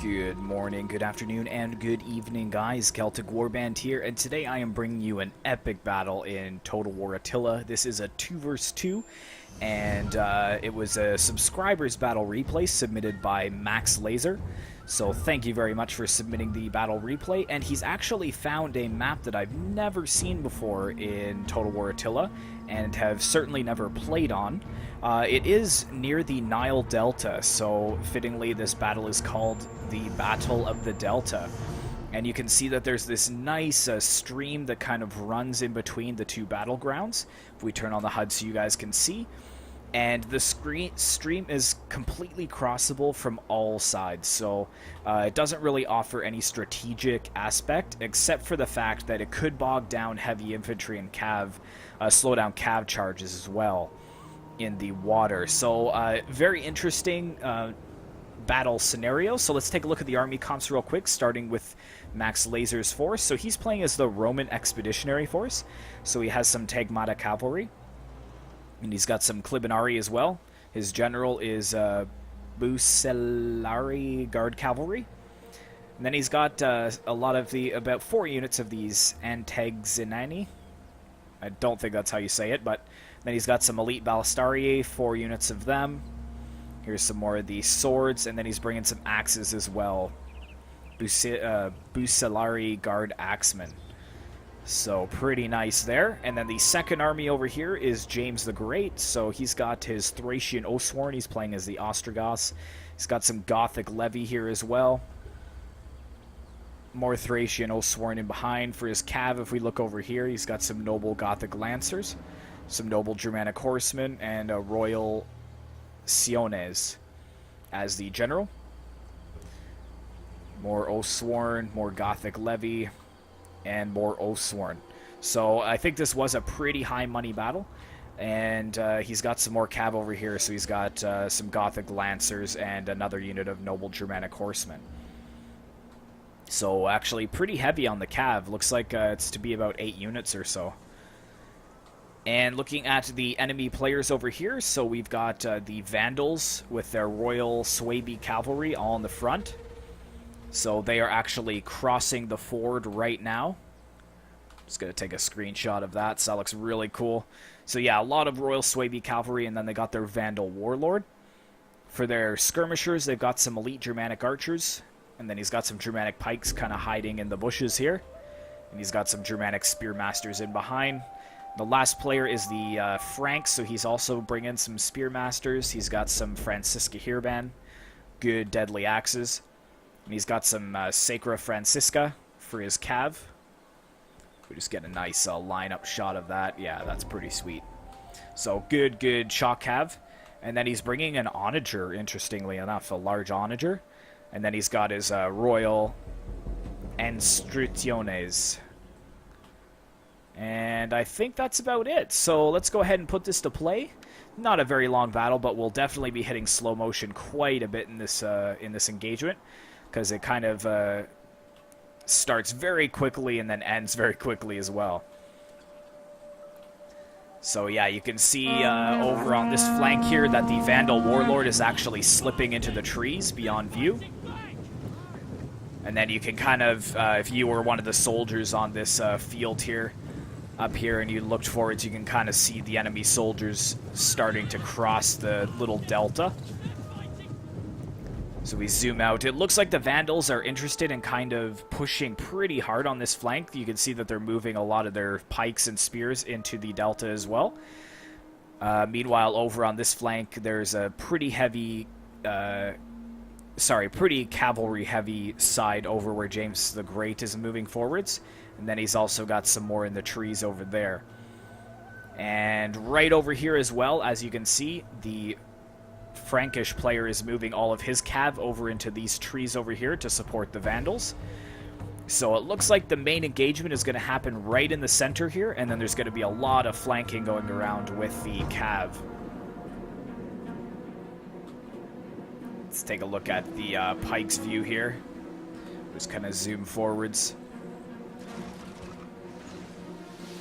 Good morning, good afternoon, and good evening, guys. Celtic Warband here, and today I am bringing you an epic battle in Total War Attila. This is a 2 vs 2, and it was a subscribers battle replay submitted by Max Laser. So thank you very much for submitting the battle replay, and he's actually found a map that I've never seen before in Total War Attila, and have certainly never played on. It is near the Nile Delta, so fittingly this battle is called the Battle of the Delta. And you can see that there's this nice stream that kind of runs in between the two battlegrounds. If we turn on the HUD so you guys can see. And the stream is completely crossable from all sides, so it doesn't really offer any strategic aspect, except for the fact that it could bog down heavy infantry and slow down cav charges as well in the water. So very interesting battle scenario. So let's take a look at the army comps real quick, starting with Max Laser's force. So he's playing as the Roman Expeditionary Force, so he has some Tagmata cavalry. And he's got some Clibinari as well. His general is Bucellari Guard Cavalry. And then he's got a lot of about 4 units of these Antexinani. I don't think that's how you say it, but then he's got some Elite Ballistariae, 4 units of them. Here's some more of the swords, and then he's bringing some axes as well. Bucellari Guard Axemen. So pretty nice there. And then the second army over here is James the Great. So he's got his Thracian Oathsworn. He's playing as the Ostrogoths. He's got some Gothic levy here as well. More Thracian Oathsworn in behind. For his cav, if we look over here, he's got some noble Gothic Lancers, some noble Germanic Horsemen, and a Royal Siones as the general. More Oathsworn, more Gothic levy, and more Oathsworn. So I think this was a pretty high money battle, and he's got some more cav over here, so he's got some Gothic Lancers and another unit of noble Germanic Horsemen. So actually pretty heavy on the cav. Looks like it's to be about 8 units or so. And looking at the enemy players over here, so we've got the Vandals with their Royal Swaby Cavalry all in the front. So they are actually crossing the ford right now. Just going to take a screenshot of that, so that looks really cool. So yeah, a lot of Royal Swaby Cavalry, and then they got their Vandal Warlord. For their skirmishers, they've got some Elite Germanic Archers, and then he's got some Germanic Pikes kind of hiding in the bushes here. And he's got some Germanic Spearmasters in behind. The last player is the Franks, so he's also bringing some Spearmasters. He's got some Francisca Hirban, good deadly axes. And he's got some Sacra Francisca for his cav. We just get a nice lineup shot of that. Yeah, that's pretty sweet. So good shock cav. And then he's bringing an onager, interestingly enough, a large onager. And then he's got his Royal Instrucciones. And I think that's about it. So let's go ahead and put this to play. Not a very long battle, but we'll definitely be hitting slow motion quite a bit in this engagement, because it kind of starts very quickly and then ends very quickly as well. So yeah, you can see over on this flank here that the Vandal Warlord is actually slipping into the trees beyond view. And then you can kind of, if you were one of the soldiers on this field here, up here, and you looked forwards, you can kind of see the enemy soldiers starting to cross the little delta. So we zoom out. It looks like the Vandals are interested in kind of pushing pretty hard on this flank. You can see that they're moving a lot of their pikes and spears into the delta as well. Meanwhile, over on this flank, there's a pretty heavy, pretty cavalry-heavy side over where James the Great is moving forwards. And then he's also got some more in the trees over there. And right over here as well, as you can see, the Frankish player is moving all of his cav over into these trees over here to support the Vandals. So it looks like the main engagement is going to happen right in the center here, and then there's going to be a lot of flanking going around with the cav. Let's take a look at the Pike's view here. Just kind of zoom forwards.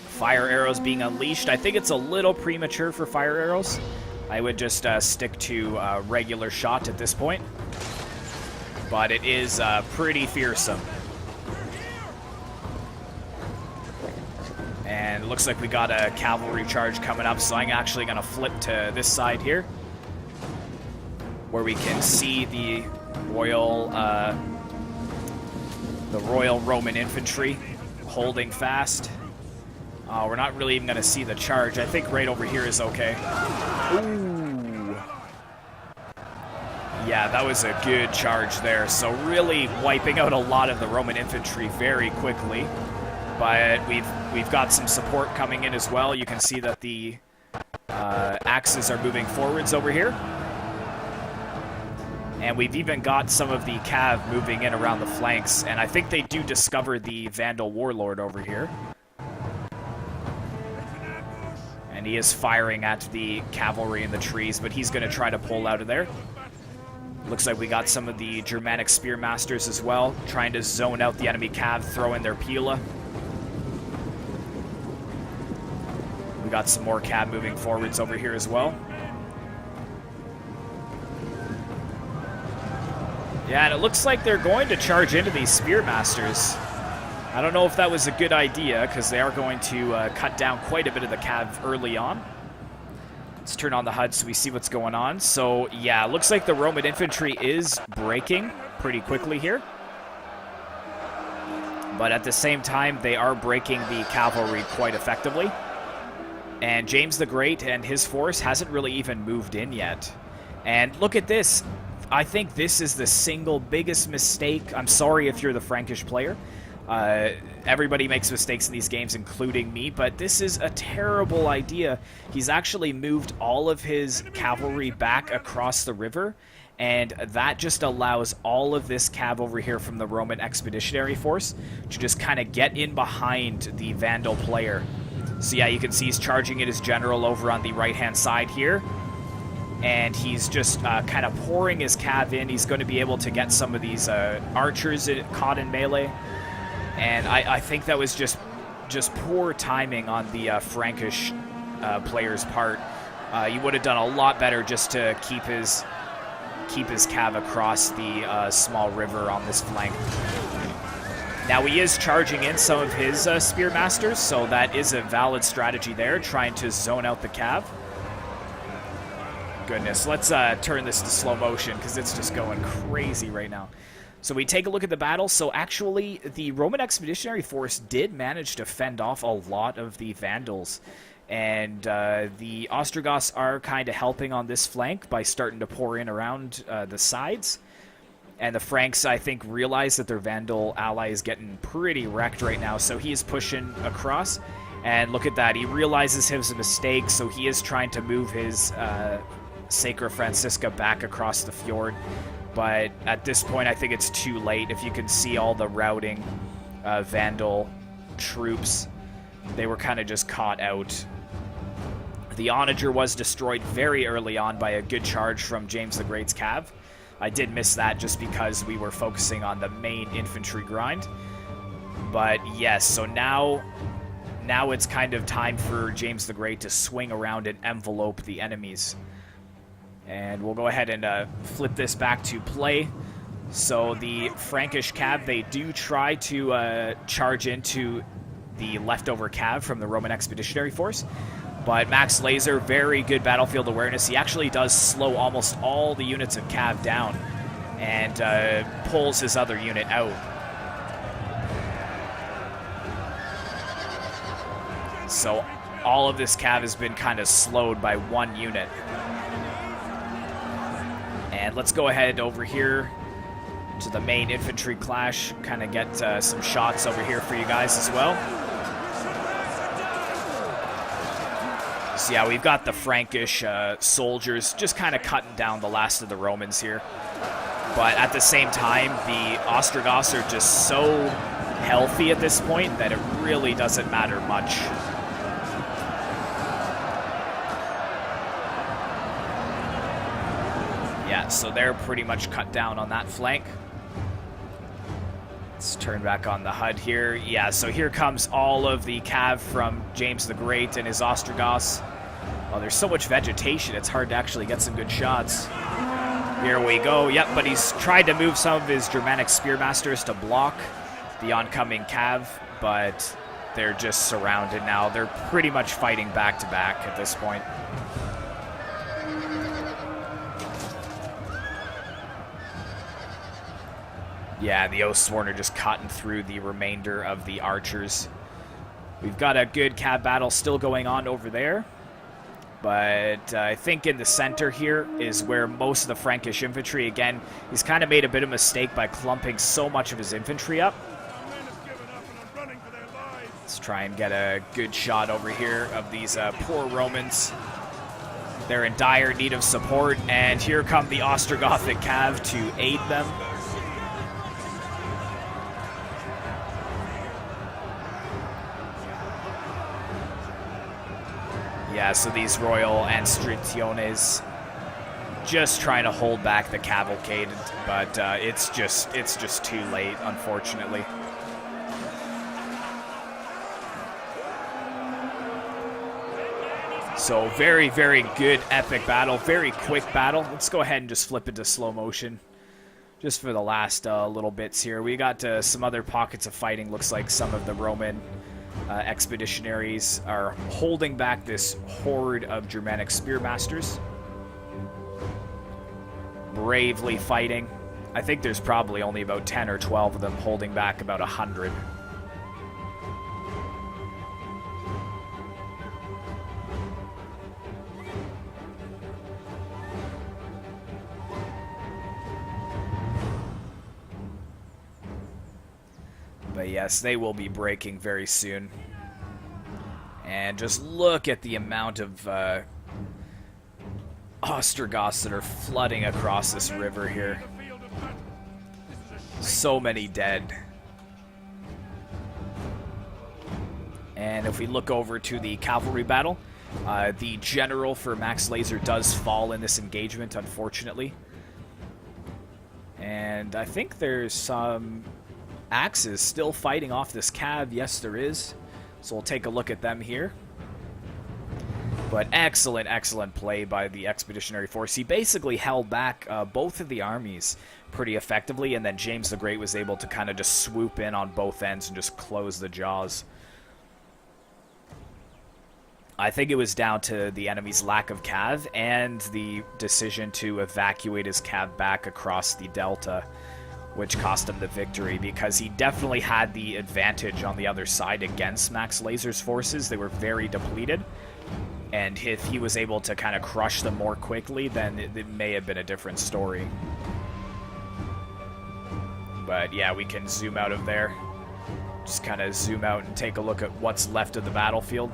Fire arrows being unleashed. I think it's a little premature for fire arrows. I would just stick to regular shot at this point. but it is pretty fearsome. And it looks like we got a cavalry charge coming up, so I'm actually going to flip to this side here, where we can see the Royal Roman infantry holding fast. We're not really even going to see the charge. I think right over here is okay. Ooh. Yeah, that was a good charge there. So really wiping out a lot of the Roman infantry very quickly. But we've got some support coming in as well. You can see that the axes are moving forwards over here. And we've even got some of the cav moving in around the flanks. And I think they do discover the Vandal warlord over here. And he is firing at the cavalry in the trees, but he's going to try to pull out of there. Looks like we got some of the Germanic spearmasters as well, trying to zone out the enemy cav, throw in their pila. We got some more cav moving forwards over here as well. Yeah, and it looks like they're going to charge into these spearmasters. I don't know if that was a good idea, because they are going to cut down quite a bit of the cav early on. Let's turn on the HUD so we see what's going on. So, yeah, it looks like the Roman infantry is breaking pretty quickly here. But at the same time, they are breaking the cavalry quite effectively. And James the Great and his force hasn't really even moved in yet. And look at this. I think this is the single biggest mistake. I'm sorry if you're the Frankish player. Everybody makes mistakes in these games, including me, but this is a terrible idea. He's actually moved all of his cavalry back across the river, and that just allows all of this cav over here from the Roman Expeditionary Force to just kind of get in behind the Vandal player. So yeah, you can see he's charging at his general over on the right-hand side here. And he's just kind of pouring his cav in. He's going to be able to get some of these archers caught in melee. And I think that was just poor timing on the Frankish player's part. He would have done a lot better just to keep his cav across the small river on this flank. Now he is charging in some of his spearmasters, so that is a valid strategy there, trying to zone out the cav. Goodness, let's turn this to slow motion because it's just going crazy right now. So we take a look at the battle. So actually, the Roman Expeditionary Force did manage to fend off a lot of the Vandals. And the Ostrogoths are kind of helping on this flank by starting to pour in around the sides. And the Franks, I think, realize that their Vandal ally is getting pretty wrecked right now. So he is pushing across. And look at that. He realizes his mistake, so he is trying to move his Sacra Francisca back across the fjord. But at this point, I think it's too late. If you can see all the routing Vandal troops, they were kind of just caught out. The Onager was destroyed very early on by a good charge from James the Great's cav. I did miss that just because we were focusing on the main infantry grind. But yes, so now it's kind of time for James the Great to swing around and envelope the enemies. And we'll go ahead and flip this back to play. So the Frankish cav, they do try to charge into the leftover cav from the Roman Expeditionary Force. But Max Laser, very good battlefield awareness. He actually does slow almost all the units of cav down and pulls his other unit out. So all of this cav has been kind of slowed by one unit. And let's go ahead over here to the main infantry clash, kind of get some shots over here for you guys as well. So yeah, we've got the Frankish soldiers just kind of cutting down the last of the Romans here. But at the same time, the Ostrogoths are just so healthy at this point that it really doesn't matter much. Yeah, so they're pretty much cut down on that flank. Let's turn back on the HUD here. Yeah, so here comes all of the cav from James the Great and his Ostrogoths. Oh, there's so much vegetation, it's hard to actually get some good shots. Here we go. Yep, but he's tried to move some of his Germanic Spearmasters to block the oncoming Cav, but they're just surrounded now. They're pretty much fighting back to back at this point. Yeah, the Oathsworn are just cutting through the remainder of the archers. We've got a good Cav battle still going on over there. But I think in the center here is where most of the Frankish infantry, again, he's kind of made a bit of a mistake by clumping so much of his infantry up. Let's try and get a good shot over here of these poor Romans. They're in dire need of support, and here come the Ostrogothic Cav to aid them. Yeah, so these Royal Anstriciones just trying to hold back the cavalcade, but it's just too late, unfortunately. So very, very good epic battle, very quick battle. Let's go ahead and just flip into slow motion just for the last little bits here. We got some other pockets of fighting. Looks like some of the Roman expeditionaries are holding back this horde of Germanic Spearmasters. Bravely fighting. I think there's probably only about 10 or 12 of them holding back about 100. But yes, they will be breaking very soon. And just look at the amount of Ostrogoths that are flooding across this river here. So many dead. And if we look over to the cavalry battle, the general for Max Laser does fall in this engagement, unfortunately. And I think there's some Axes still fighting off this Cav. Yes, there is. So we'll take a look at them here. But excellent, excellent play by the Expeditionary Force. He basically held back both of the armies pretty effectively, and then James the Great was able to kind of just swoop in on both ends and just close the jaws. I think it was down to the enemy's lack of Cav and the decision to evacuate his Cav back across the Delta, which cost him the victory, because he definitely had the advantage on the other side against Max Laser's forces. They were very depleted, and if he was able to kind of crush them more quickly, then it may have been a different story. But yeah, we can zoom out of there. Just kind of zoom out and take a look at what's left of the battlefield.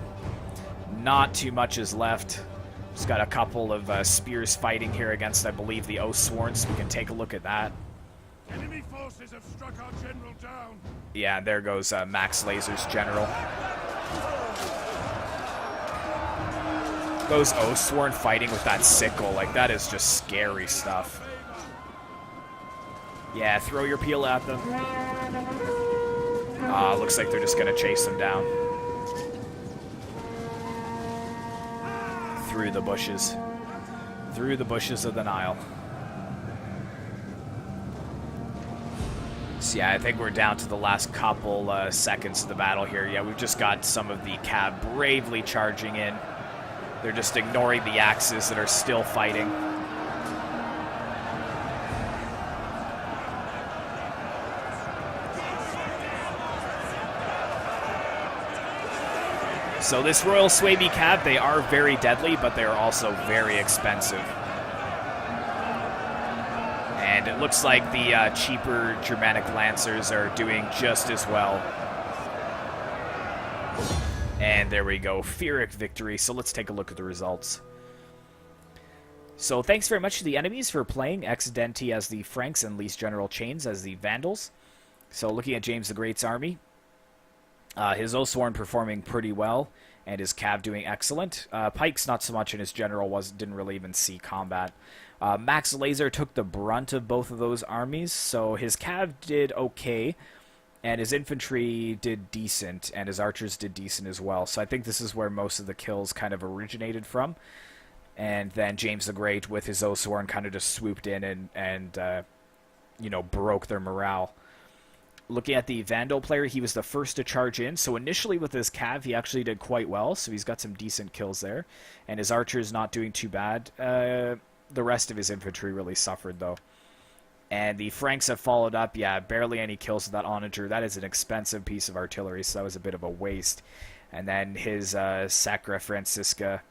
Not too much is left. Just got a couple of spears fighting here against, I believe, the Oathsworn, so we can take a look at that. Enemy forces have struck our general down. Yeah, there goes Max Laser's general. Those Oathsworn fighting with that sickle, like, that is just scary stuff. Yeah, throw your peel at them. Looks like they're just gonna chase them down. Through the bushes. Through the bushes of the Nile. So yeah, I think we're down to the last couple seconds of the battle here. Yeah, we've just got some of the Cav bravely charging in. They're just ignoring the Axes that are still fighting. So this Royal Swaby Cav, they are very deadly, but they are also very expensive. And it looks like the cheaper Germanic Lancers are doing just as well. And there we go, Pyrrhic victory. So let's take a look at the results. So thanks very much to the enemies for playing Exidenti as the Franks and Least General Chains as the Vandals. So looking at James the Great's army, his Oathsworn performing pretty well, and his Cav doing excellent. Pike's not so much, and his general didn't really even see combat. Max Laser took the brunt of both of those armies, so his Cav did okay, and his infantry did decent, and his archers did decent as well. So I think this is where most of the kills kind of originated from. And then James the Great with his Oathsworn kind of just swooped in and you know, broke their morale. Looking at the Vandal player, he was the first to charge in. So initially with his Cav, he actually did quite well. So he's got some decent kills there. And his Archer's not doing too bad. The rest of his infantry really suffered, though. And the Franks have followed up. Yeah, barely any kills with that Onager. That is an expensive piece of artillery, so that was a bit of a waste. And then his Sacra Francisca.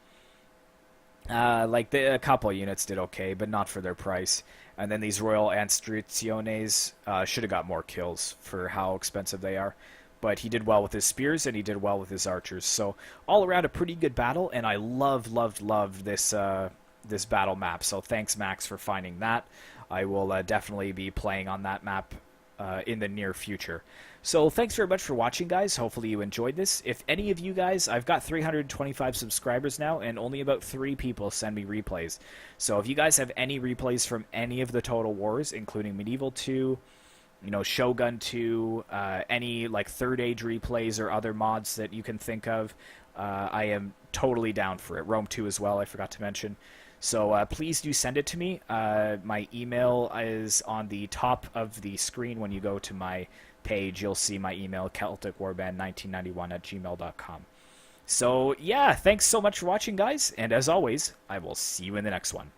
A couple units did okay, but not for their price. And then these Royal Anstriciones should have got more kills for how expensive they are. But he did well with his spears, and he did well with his archers. So all around a pretty good battle, and I loved this this battle map. So thanks, Max, for finding that. I will definitely be playing on that map in the near future. So thanks very much for watching, guys. Hopefully you enjoyed this. If any of you guys, I've got 325 subscribers now, and only about 3 people send me replays. So if you guys have any replays from any of the Total Wars, including Medieval 2, you know, Shogun 2, any like Third Age replays or other mods that you can think of, I am totally down for it. Rome 2 as well, I forgot to mention. So please do send it to me. My email is on the top of the screen. When you go to my page, you'll see my email, celticwarband1991@gmail.com. So yeah, thanks so much for watching, guys, and as always, I will see you in the next one.